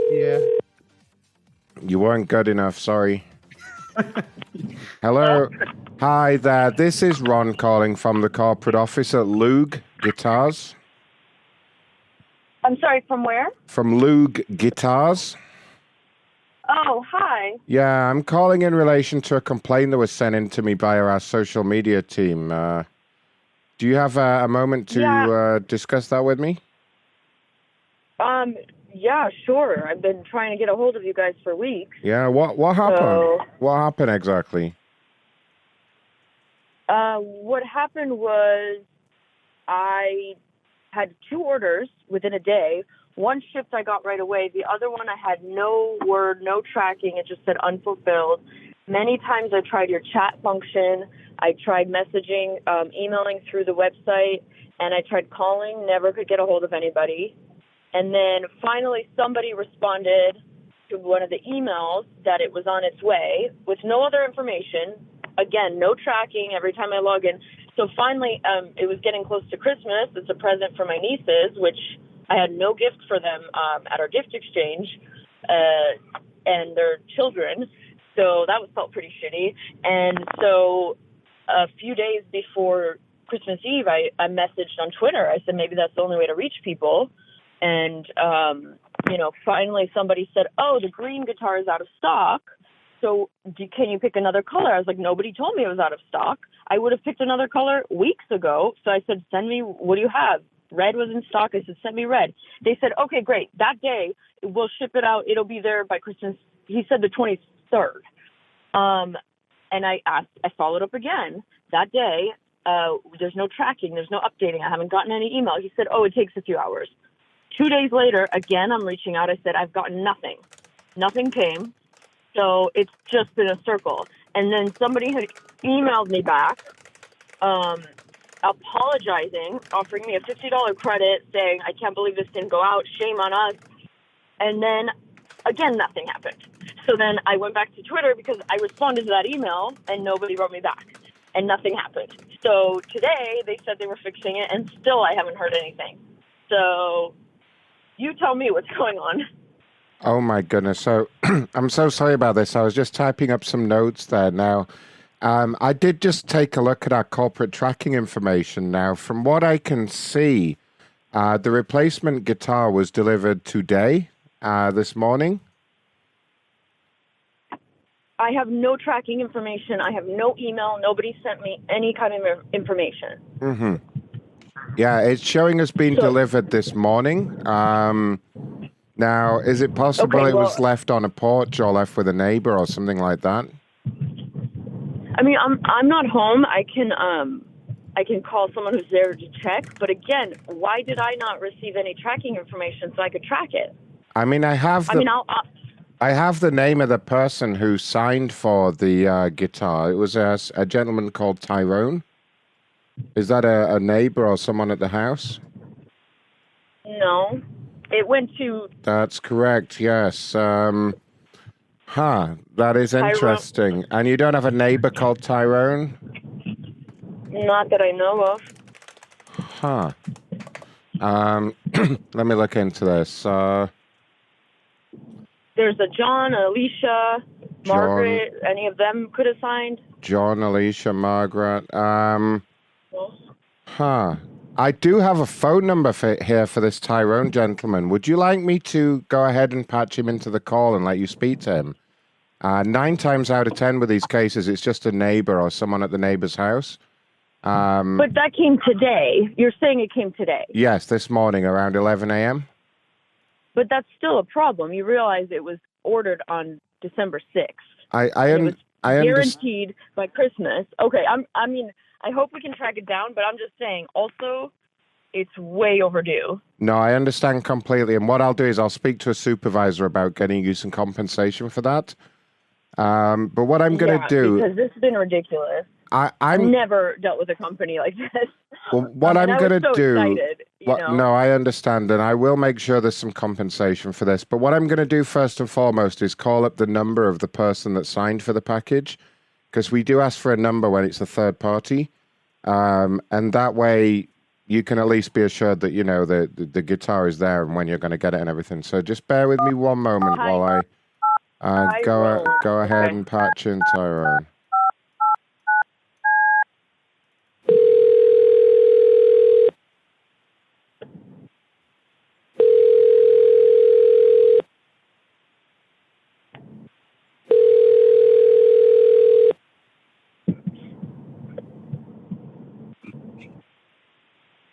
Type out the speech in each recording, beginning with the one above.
Yeah. You weren't good enough, sorry. Hello. Hi there. This is Ron calling from the corporate office at Loog Guitars. I'm sorry, from where? From Loog Guitars. Oh, hi. Yeah, I'm calling in relation to a complaint that was sent in to me by our social media team. Do you have a moment to discuss that with me? Yeah, sure. I've been trying to get a hold of you guys for weeks. Yeah, what happened? So, What happened exactly? what happened was I had 2 orders within a day. One shipped I got right away. The other one I had no word, no tracking. It just said unfulfilled. Many times I tried your chat function. I tried messaging, emailing through the website, and I tried calling, never could get a hold of anybody. And then finally somebody responded to one of the emails that it was on its way with no other information. Again, no tracking every time I log in. So finally, it was getting close to Christmas. It's a present for my nieces, which I had no gift for them at our gift exchange, and their children. So that felt pretty shitty. And so a few days before Christmas Eve, I messaged on Twitter. I said, maybe that's the only way to reach people. And, finally somebody said, oh, the green guitar is out of stock. So can you pick another color? I was like, nobody told me it was out of stock. I would have picked another color weeks ago. So I said, send me, what do you have? Red was in stock. I said, send me red. They said, okay, great. That day, we'll ship it out. It'll be there by Christmas. He said the 23rd. And I followed up again. That day, there's no tracking. There's no updating. I haven't gotten any email. He said, oh, it takes a few hours. 2 days later, again, I'm reaching out. I said, I've gotten nothing. Nothing came. So it's just been a circle. And then somebody had emailed me back, apologizing, offering me a $50 credit, saying, I can't believe this didn't go out. Shame on us. And then, again, nothing happened. So then I went back to Twitter because I responded to that email, and nobody wrote me back. And nothing happened. So today, they said they were fixing it, and still I haven't heard anything. So you tell me what's going on. Oh my goodness. So I'm so sorry about this. I was just typing up some notes there. Now, I did just take a look at our corporate tracking information. Now, from what I can see, the replacement guitar was delivered today, this morning. I have no tracking information. I have no email. Nobody sent me any kind of information. Mm-hmm. Yeah, it's showing us being delivered this morning. Now, is it possible it was left on a porch or left with a neighbor or something like that? I mean, I'm not home. I can call someone who's there to check. But again, why did I not receive any tracking information so I could track it? I mean, I have the name of the person who signed for the guitar. It was a gentleman called Tyrone. Is that a neighbor or someone at the house? No. It went to... That's correct, yes. That is interesting. And you don't have a neighbor called Tyrone? Not that I know of. Let me look into this. There's a John, Alicia, Margaret. Any of them could have signed? John, Alicia, Margaret. I do have a phone number here for this Tyrone gentleman. Would you like me to go ahead and patch him into the call and let you speak to him? 9 times out of 10 with these cases, it's just a neighbor or someone at the neighbor's house. But that came today. You're saying it came today? Yes, this morning around 11 a.m. But that's still a problem. You realize it was ordered on December 6th. I guaranteed by Christmas. Okay, I hope we can track it down, but I'm just saying, also, it's way overdue. No, I understand completely. And what I'll do is I'll speak to a supervisor about getting you some compensation for that. But what I'm going to do... because this has been ridiculous. I've never dealt with a company like this. Well, what I'm going to do... Excited, no, I understand, and I will make sure there's some compensation for this. But what I'm going to do first and foremost is call up the number of the person that signed for the package, because we do ask for a number when it's a third party. And that way you can at least be assured that, you know, the guitar is there and when you're going to get it and everything. So just bear with me one moment while I go ahead and patch in Tyrone.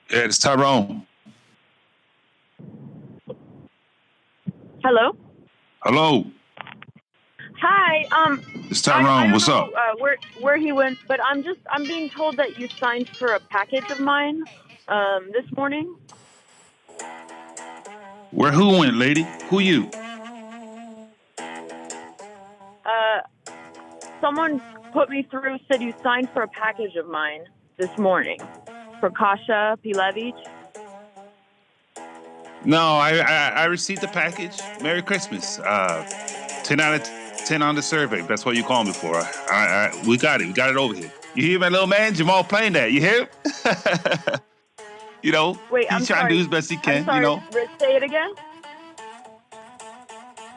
Yeah, it's Tyrone. Hello. Hello. Hi. It's Tyrone. I don't What's know, up? Where he went, but I'm being told that you signed for a package of mine this morning. Where who went, lady? Who you? Someone put me through, said you signed for a package of mine this morning for Kasha Pilevich. No, I received the package. Merry Christmas. 10 out of 10 on the survey. That's what you called me for. We got it. We got it over here. You hear my little man Jamal playing that? You hear him? You know, Wait, he's trying to do his best he can. I'm sorry. You know, Say it again.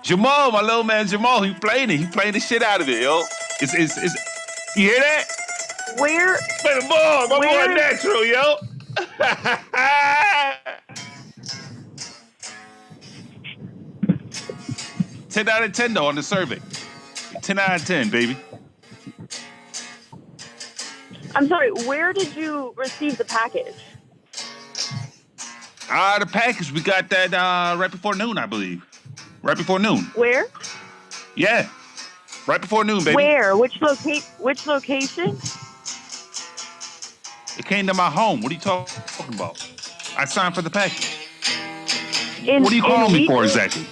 Jamal, my little man Jamal, he playing it. He playing the shit out of it, yo. It's you hear that? Where? Play the ball, my boy natural, yo. 10 out of 10 though on the survey. 10 out of 10, baby. I'm sorry. Where did you receive the package? The package, we got that right before noon, I believe. Right before noon. Where? Yeah. Right before noon, baby. Where? Which location? It came to my home. What are you talking about? I signed for the package. What are you calling me for exactly?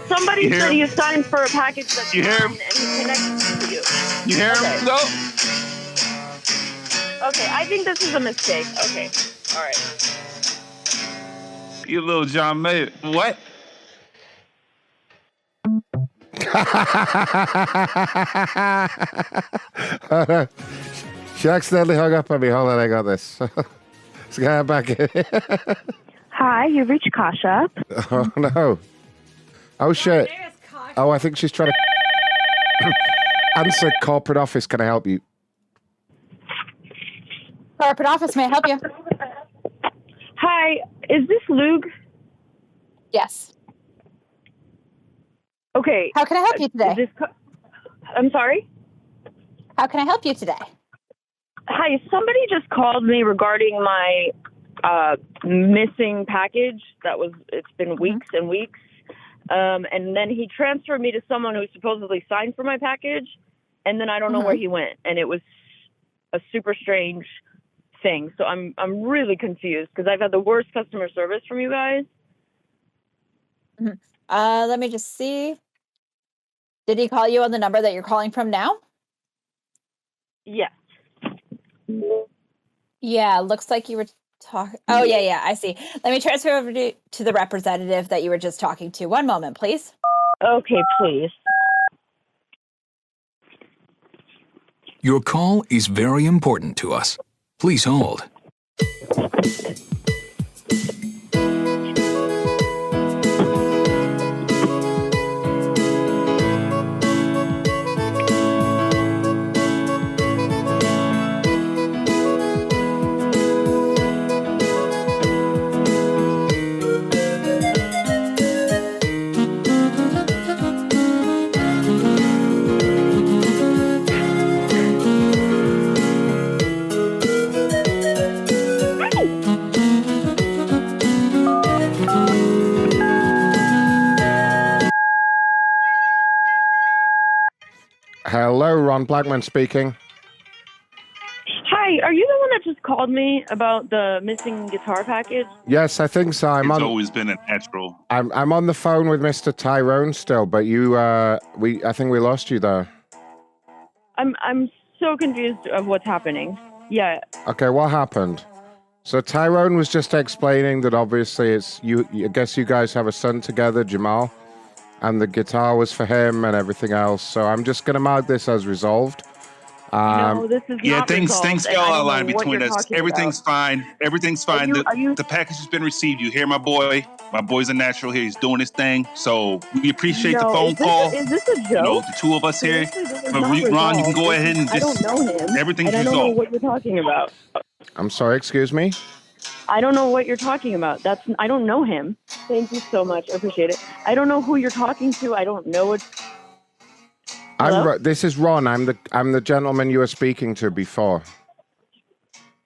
Somebody said you signed for a package that's you hear him? and he connected to you. You hear him, though? Okay, I think this is a mistake. Okay, all right. You little John Mayer. What? She accidentally hung up on me. Hold on, I got this. Let's get back in. Hi, you've reached Kasha. Oh, no. Oh, shit. Oh, I think she's trying to answer corporate office. Can I help you? Corporate office, may I help you? Hi, is this Lug? Yes. Okay. How can I help you today? I'm sorry? How can I help you today? Hi, somebody just called me regarding my missing package. It's been weeks and weeks. And then he transferred me to someone who supposedly signed for my package. And then I don't know where he went. And it was a super strange thing. So I'm really confused because I've had the worst customer service from you guys. Let me just see. Did he call you on the number that you're calling from now? Yes. Yeah, looks like you were talking. Oh, yeah, I see. Let me transfer over to the representative that you were just talking to. One moment, please. Okay, please. Your call is very important to us. Please hold. Hello, Ron Blackman speaking. Hi, are you the one that just called me about the missing guitar package? Yes, I think so. It's always been a natural. I'm on the phone with Mr. Tyrone still, but I think we lost you there. I'm so confused of what's happening. Yeah. Okay, what happened? So Tyrone was just explaining that obviously it's you. I guess you guys have a son together, Jamal, and the guitar was for him and everything else. So I'm just going to mark this as resolved. No, this is Yeah, not things resolved, get and I all don't know aligned what between you're us. talking Everything's about. fine. Everything's fine. Are you? The package has been received. You hear my boy? My boy's a natural here. He's doing his thing. So we appreciate the No, phone call. is this a joke? The two of us here. Seriously, this is But not Ron, you can resolved. go ahead and I don't just know him, everything's and I don't know resolved. what you're talking about. I'm sorry, excuse me? I don't know what you're talking about. I don't know him. Thank you so much. I appreciate it. I don't know who you're talking to. I don't know what. Hello? This is Ron. I'm the gentleman you were speaking to before.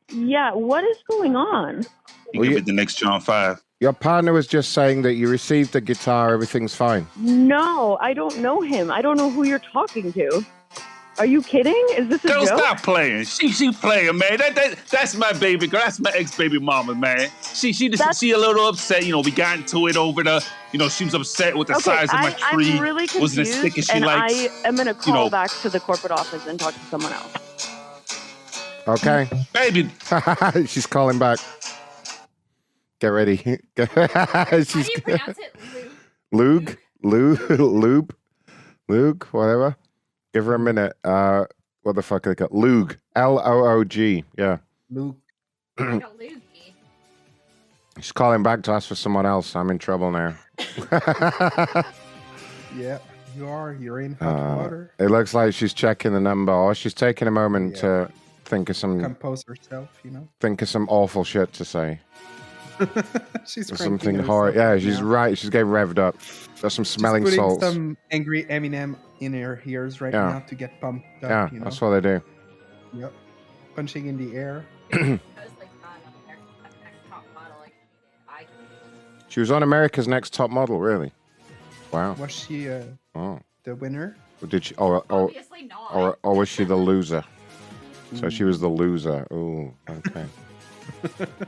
Yeah, what is going on? You can be the next John 5. Your partner was just saying that you received the guitar, everything's fine. No, I don't know him. I don't know who you're talking to. Are you kidding? Is this a Don't joke? stop playing. She playing, man. That's my baby girl. That's my ex-baby mama, man. She a little upset. We got into it over the. She was upset with the size of my tree. I'm really confused, Wasn't as thick as she and likes. I am going to call back to the corporate office and talk to someone else. Okay. Baby. She's calling back. Get ready. How do you pronounce it? Luke? Lube? Luke? Whatever. Give her a minute. What the fuck are they called? Loog. Loog. Yeah. Luke. She's calling back to ask for someone else. I'm in trouble now. Yeah, you are. You're in hot water. It looks like she's checking the number, or she's taking a moment to think of some Compose herself, Think of some awful shit to say. She's something horrible. Yeah, she's right. She's getting revved up. There's some smelling She's putting salts. some angry Eminem in her ears right now to get pumped up. Yeah, that's what they do. Yep. Punching in the air. She was on America's Next Top Model, really? Wow. Was she the winner? Or did she? Obviously not. Or was she the loser? So she was the loser. Oh, okay.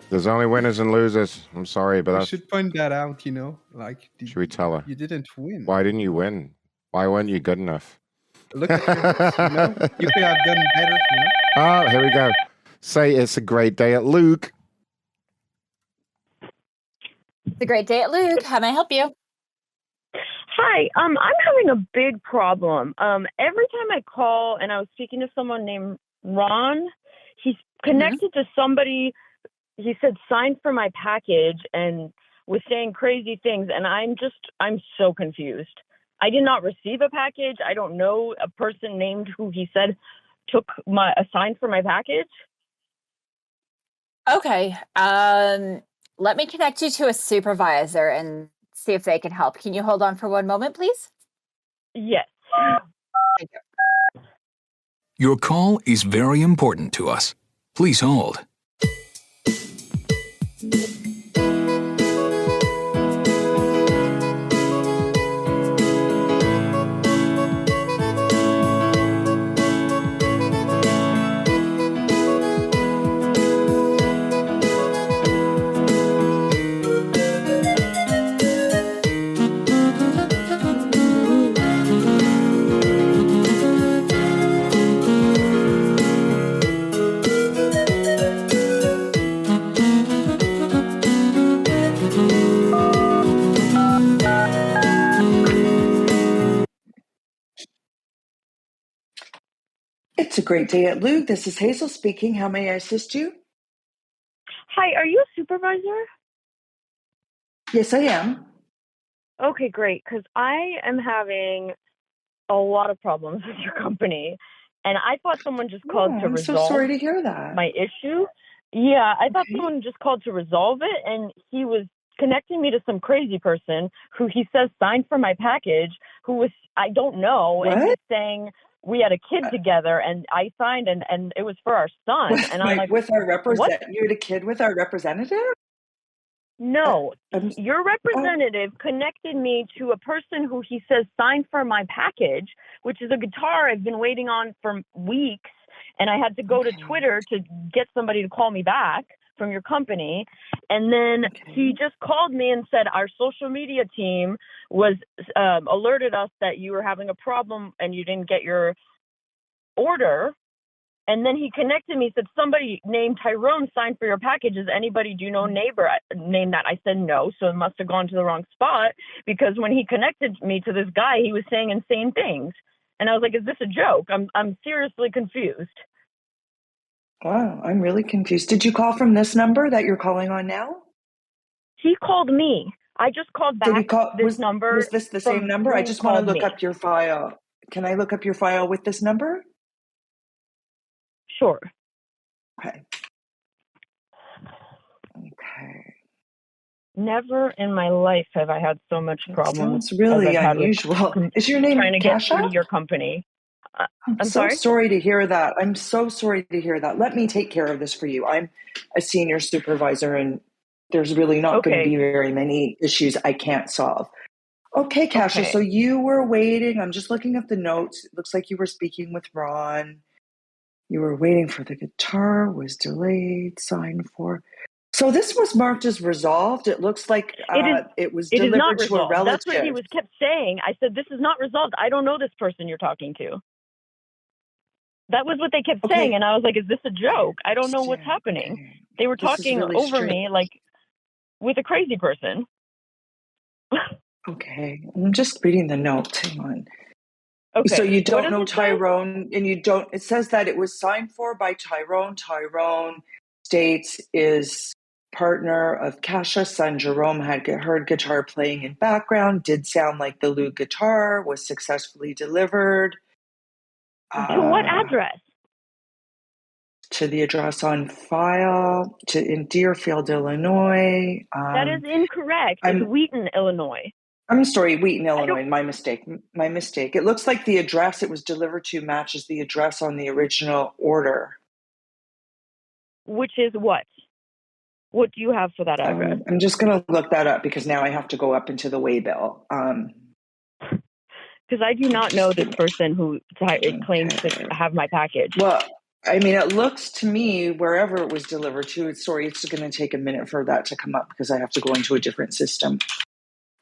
There's only winners and losers. I'm sorry, but I should point that out. Should we tell her? You didn't win. Why didn't you win? Why weren't you good enough? Look at you. You could have done better. Oh, here we go. Say it's a great day at Luke. It's a great day at Luke. How may I help you? Hi, I'm having a big problem. Every time I call and I was speaking to someone named Ron, he's connected to somebody. He said sign for my package and was saying crazy things, and I'm so confused. I did not receive a package. I don't know a person named who he said took a sign for my package. Okay. Let me connect you to a supervisor and see if they can help. Can you hold on for one moment, please? Yes. Thank you. Your call is very important to us. Please hold. It's a great day at Luke. This is Hazel speaking. How may I assist you? Hi, are you a supervisor? Yes, I am. Okay, great, because I am having a lot of problems with your company, and I thought someone just called to I'm resolve so sorry to hear that. my issue. Yeah, I thought someone just called to resolve it, and he was connecting me to some crazy person who he says signed for my package, who was, I don't know, and he's saying we had a kid together, and I signed, and it was for our son. And I'm like, with our what? You had a kid with our representative? No, your representative connected me to a person who he says signed for my package, which is a guitar I've been waiting on for weeks. And I had to go to Twitter to get somebody to call me back from your company. And then he just called me and said our social media team was alerted us that you were having a problem and you didn't get your order. And then he connected me, said somebody named Tyrone signed for your package. Is anybody, do you know neighbor name that? I said no, so it must have gone to the wrong spot, because when he connected me to this guy, he was saying insane things. And I was like, is this a joke? I'm seriously confused. Wow, I'm really confused. Did you call from this number that you're calling on now? He called me. I just called Did he back call? this number Was this the same from number? I who just want to called look me. up your file. Can I look up your file with this number? Sure. Okay. Okay. Never in my life have I had so much It problems sounds as really I've had with unusual. Is your name trying to get through Kasha? to your company. I'm I'm so sorry? sorry to hear that. I'm so sorry to hear that. Let me take care of this for you. I'm a senior supervisor, and there's really not going to be Okay. very many issues I can't solve. Okay, Kasha, so Okay. you were waiting. I'm just looking at the notes. It looks like you were speaking with Ron. You were waiting for the guitar, was delayed, signed for. So this was marked as resolved. It looks like it was It is not delivered to a resolved. That's what he relative. was kept saying. I said, this is not resolved. I don't know this person you're talking to. That was what they kept saying. Okay. And I was like, is this a joke? I don't know what's Understand. happening. Okay. They were This is talking really over strange. me like with a crazy person. Okay. I'm just reading the notes. Hang on. Okay. So you What don't does know it say? Tyrone, and you don't, it says that it was signed for by Tyrone. Tyrone states is partner of Kasha. Son Jerome had heard guitar playing in background, did sound like the lead guitar, was successfully delivered. To what address? To the address on file, in Deerfield, Illinois. That is incorrect. It's I'm Wheaton, Illinois. I'm sorry, Wheaton, I don't. Illinois. My mistake. My mistake. It looks like the address it was delivered to matches the address on the original order. Which is what? What do you have for that address? I'm just going to look that up because now I have to go up into the waybill. Because I do not know this person who claims to have my package. Well, I mean, it looks to me wherever it was delivered to. It's going to take a minute for that to come up because I have to go into a different system.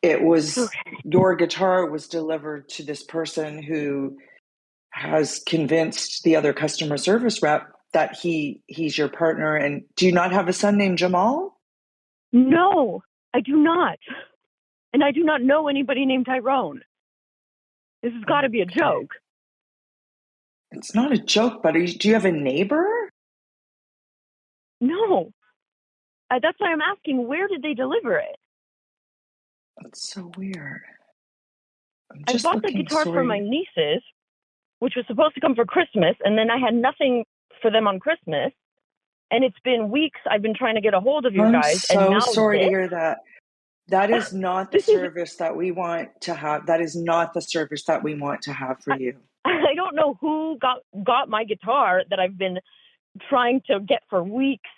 It was Okay. your guitar was delivered to this person who has convinced the other customer service rep that he's your partner. And do you not have a son named Jamal? No, I do not. And I do not know anybody named Tyrone. This has got to be a joke. It's not a joke, but do you have a neighbor? No. That's why I'm asking, where did they deliver it? That's so weird. I bought the guitar for my nieces, which was supposed to come for Christmas, and then I had nothing for them on Christmas. And it's been weeks I've been trying to get a hold of you guys. I'm And so now sorry to this? hear that. That is not the service that we want to have. That is not the service that we want to have for you. I don't know who got my guitar that I've been trying to get for weeks,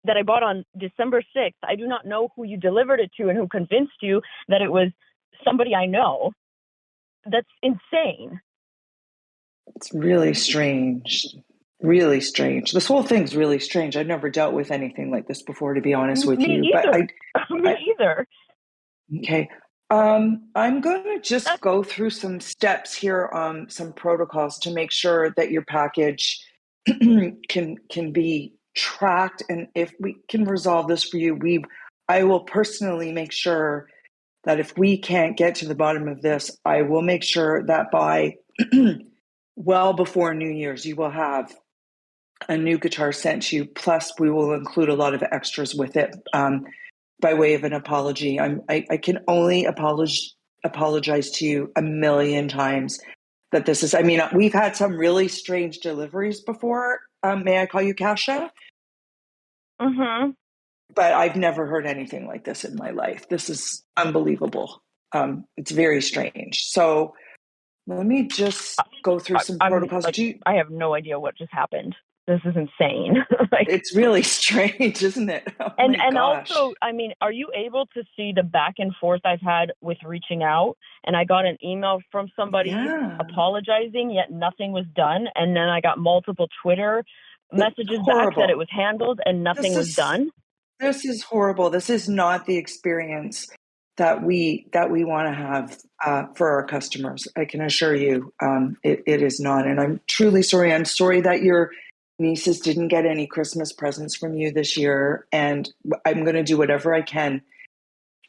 that I bought on December 6th. I do not know who you delivered it to and who convinced you that it was somebody I know. That's insane. It's really strange. Really strange. This whole thing's really strange. I've never dealt with anything like this before, to be honest with you. Me either. But Me either. Okay. I'm going to just go through some steps here, some protocols to make sure that your package can be tracked. And if we can resolve this for you, I will personally make sure that if we can't get to the bottom of this, I will make sure that by well before New Year's, you will have a new guitar sent to you. Plus, we will include a lot of extras with it. By way of an apology, I can only apologize to you a million times that this is. I mean, we've had some really strange deliveries before. May I call you Kasha? Mm-hmm. But I've never heard anything like this in my life. This is unbelievable. It's very strange. So let me just go through some protocols. I have no idea what just happened. This is insane. It's really strange, isn't it? Oh and my gosh. Also, I mean, are you able to see the back and forth I've had with reaching out? And I got an email from somebody apologizing, yet nothing was done. And then I got multiple Twitter messages back that it was handled and nothing was done. This is horrible. This is not the experience that we want to have for our customers. I can assure you, it is not. And I'm truly sorry. I'm sorry that your nieces didn't get any Christmas presents from you this year, and I'm going to do whatever I can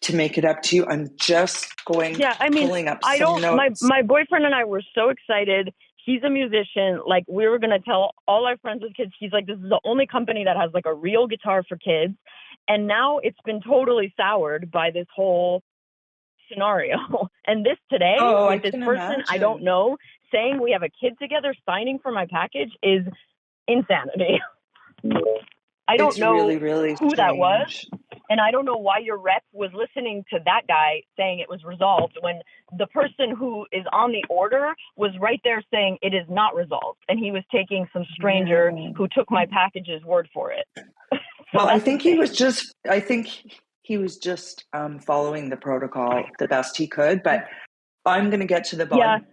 to make it up to you. I'm just pulling up some notes. My boyfriend and I were so excited. He's a musician. Like, we were going to tell all our friends with kids. He's like, this is the only company that has like a real guitar for kids. And now it's been totally soured by this whole scenario. And this today, with this person I don't know, saying we have a kid together signing for my package is insanity. I don't know really, really who that was. strange. And I don't know why your rep was listening to that guy saying it was resolved when the person who is on the order was right there saying it is not resolved. And he was taking some stranger who took my package's word for it. Well, I think he was just following the protocol the best he could, but I'm going to get to the bottom.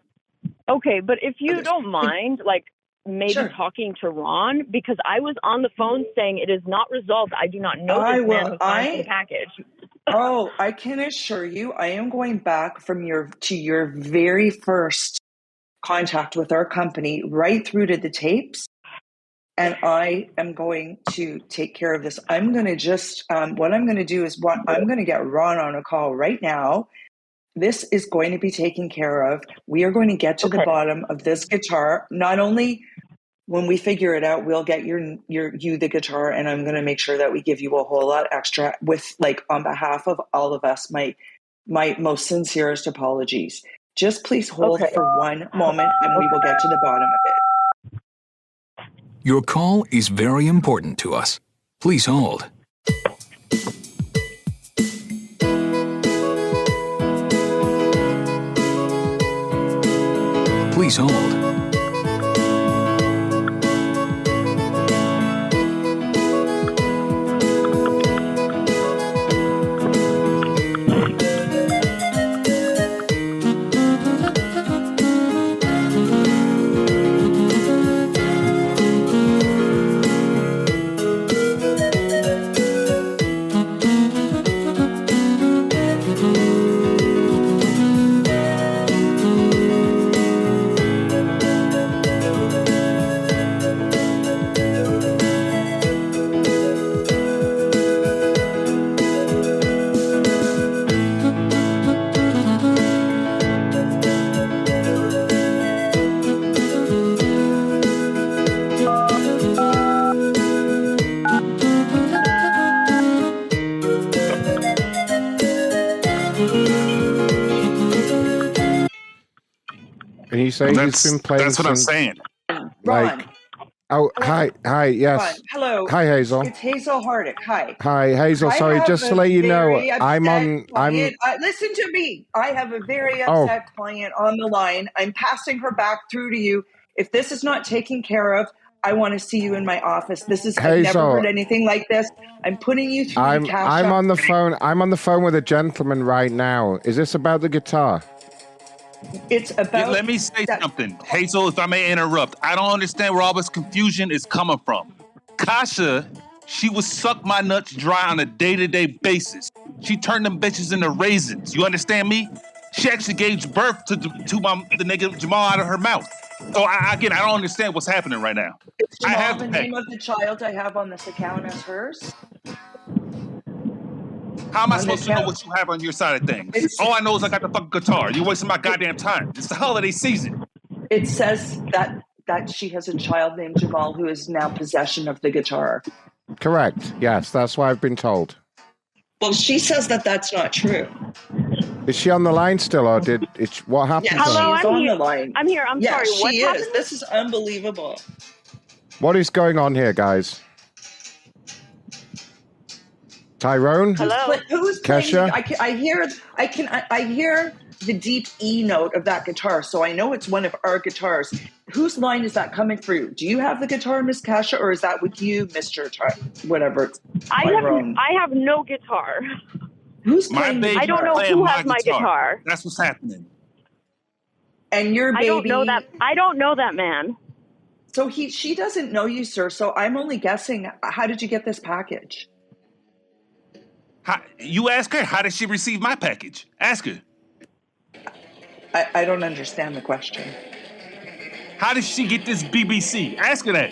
Yeah. Okay, but if you don't mind, like, maybe talking to Ron, because I was on the phone saying it is not resolved. I do not know this man who signed the package. Oh, I can assure you, I am going back to your very first contact with our company right through to the tapes. And I am going to take care of this. I'm going to just, what I'm going to do is I'm going to get Ron on a call right now. This is going to be taken care of. We are going to get to the bottom of this guitar. Not only when we figure it out, we'll get you the guitar, and I'm going to make sure that we give you a whole lot extra with, like, on behalf of all of us, my most sincerest apologies. Just please hold for one moment and we will get to the bottom of it. Your call is very important to us. Please hold. Please hold. And you say he's been playing. That's what I'm saying. Ron. Hi, yes. Ron, hello. Hi, Hazel. It's Hazel Hardick. Hi. Hi, Hazel. Sorry, just to let you know, Listen to me. I have a very upset client on the line. I'm passing her back through to you. If this is not taken care of, I want to see you in my office. I've never heard anything like this. I'm putting you through the cash. I'm on the phone. I'm on the phone with a gentleman right now. Is this about the guitar? It's about. Let me say something, Hazel, if I may interrupt. I don't understand where all this confusion is coming from. Kasha, she would suck my nuts dry on a day-to-day basis. She turned them bitches into raisins. You understand me? She actually gave birth to the nigga Jamal out of her mouth. So I don't understand what's happening right now. Is Jamal the name of the child I have on this account as hers? How am I supposed to know what you have on your side of things? All I know is I got the fucking guitar. You're wasting my goddamn time. It's the holiday season. It says that she has a child named Jamal who is now possession of the guitar. Correct. Yes, that's what I've been told. Well, she says that that's not true. Is she on the line still, or what happened? Yeah, she's on the line. I'm here. I'm sorry. What happened? This is unbelievable. What is going on here, guys? Tyrone? Hello. Who's Kesha? I hear the deep E note of that guitar, so I know it's one of our guitars. Whose line is that coming through? Do you have the guitar, Miss Kesha, or is that with you, Mr. Whatever? I have no guitar. Who's playing? I don't know who has my guitar. That's what's happening. And your baby. I don't know that man. So she doesn't know you, sir. So I'm only guessing. How did you get this package? You ask her, how did she receive my package? Ask her. I don't understand the question. How did she get this BBC? Ask her that.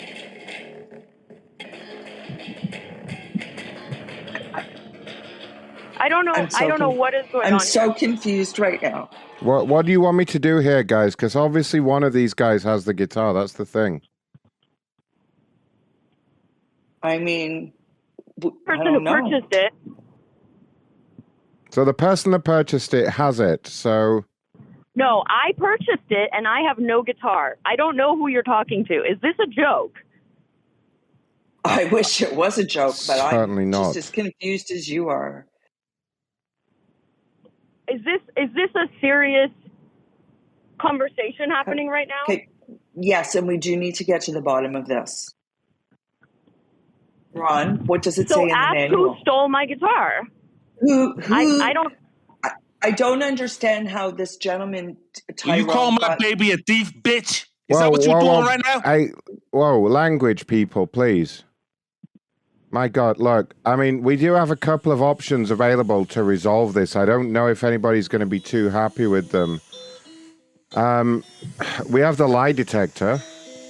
I don't know. I don't know what is going on. I'm so confused right now. What do you want me to do here, guys? Because obviously one of these guys has the guitar. That's the thing. I mean, Person who purchased it. So the person that purchased it has it. So No, I purchased it and I have no guitar. I don't know who you're talking to. Is this a joke? I wish it was a joke, but Certainly I'm not. just as confused as you are. Is this a serious conversation happening right now? Okay. Yes, and we do need to get to the bottom of this. Ron, what does it say in the manual? Who stole my guitar? Who? I don't. I don't understand how this gentleman, Tyrone, You call my baby a thief, bitch? Is that what you're doing right now? Whoa, language, people, please. My God, look, I mean, we do have a couple of options available to resolve this. I don't know if anybody's going to be too happy with them. We have the lie detector,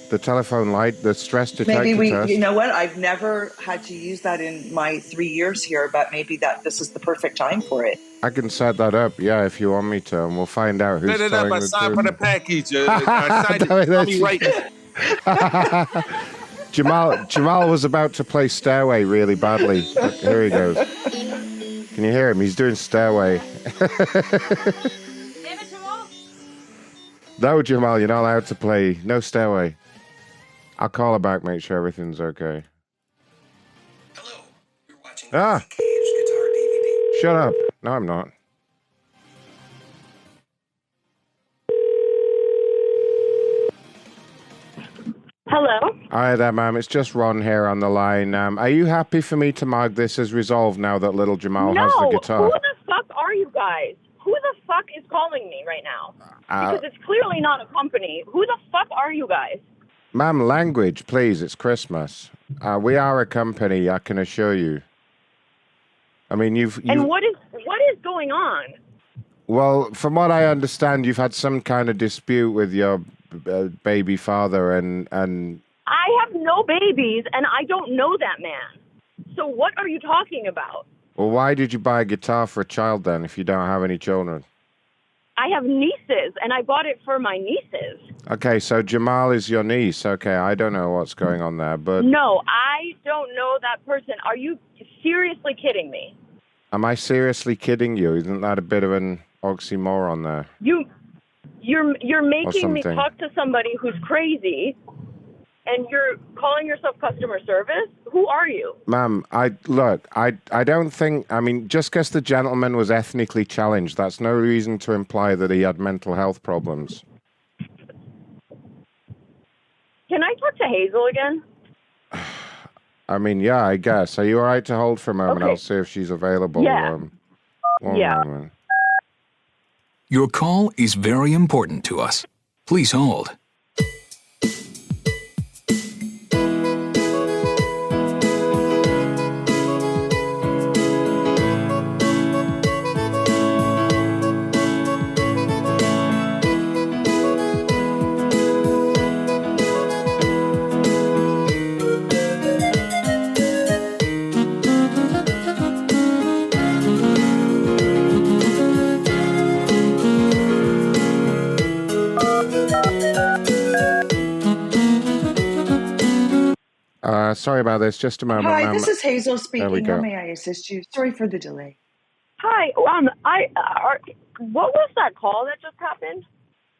the telephone lie, the stress detector test. You know what? I've never had to use that in my 3 years here, but maybe this is the perfect time for it. I can set that up, yeah, if you want me to, and we'll find out who's telling the sign truth. for the package. I signed it. Tell me right. Jamal was about to play Stairway really badly. Here he goes. Can you hear him? He's doing Stairway. Damn it, Jamal. No, Jamal, you're not allowed to play. No Stairway. I'll call her back, make sure everything's okay. Hello, you're watching Ah! Cage Guitar DVD. Shut up. No, I'm not. Hello. Hi there, ma'am. It's just Ron here on the line. Are you happy for me to mark this as resolved now that little Jamal has the guitar? Who the fuck are you guys? Who the fuck is calling me right now? Because it's clearly not a company. Who the fuck are you guys? Ma'am, language, please. It's Christmas. We are a company, I can assure you. I mean, you've... And what is going on? Well, from what I understand, you've had some kind of dispute with your baby father and... I have no babies, and I don't know that man. So what are you talking about? Well, why did you buy a guitar for a child then if you don't have any children? I have nieces, and I bought it for my nieces. Okay, so Jamal is your niece. Okay, I don't know what's going on there, but... No, I don't know that person. Are you seriously kidding me? Am I seriously kidding you? Isn't that a bit of an oxymoron there? You're making me something. talk to somebody who's crazy, and you're calling yourself customer service? Who are you? Ma'am, I don't think, I mean, just because the gentleman was ethnically challenged, that's no reason to imply that he had mental health problems. Can I talk to Hazel again? I mean, yeah, I guess. Are you all right to hold for a moment? Okay. I'll see if she's available. Yeah. One Yeah. moment. Your call is very important to us. Please hold. Sorry about this. Just a moment, Hi, ma'am. this is Hazel There we speaking. go. How may I assist you? Sorry for the delay. Hi. What was that call that just happened?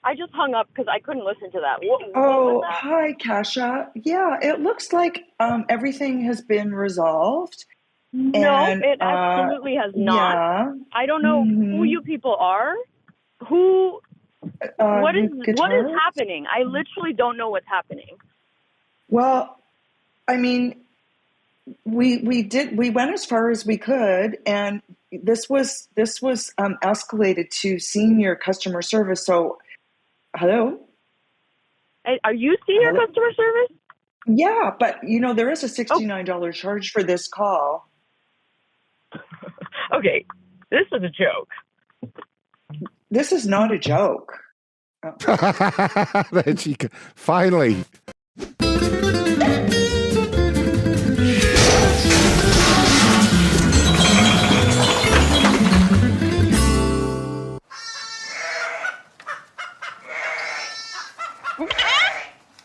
I just hung up because I couldn't listen to that. What was that? Hi, Kasha. Yeah, it looks like everything has been resolved. No, And, it absolutely has not. Yeah. I don't know who you people are. Who? What is guitarist? happening? I literally don't know what's happening. Well, I mean, we went as far as we could, and this was escalated to senior customer service. So, hello. Are you senior Hello? customer service? Yeah, but there is a $69 charge for this call. Okay, this is a joke. This is not a joke. There she go. Finally.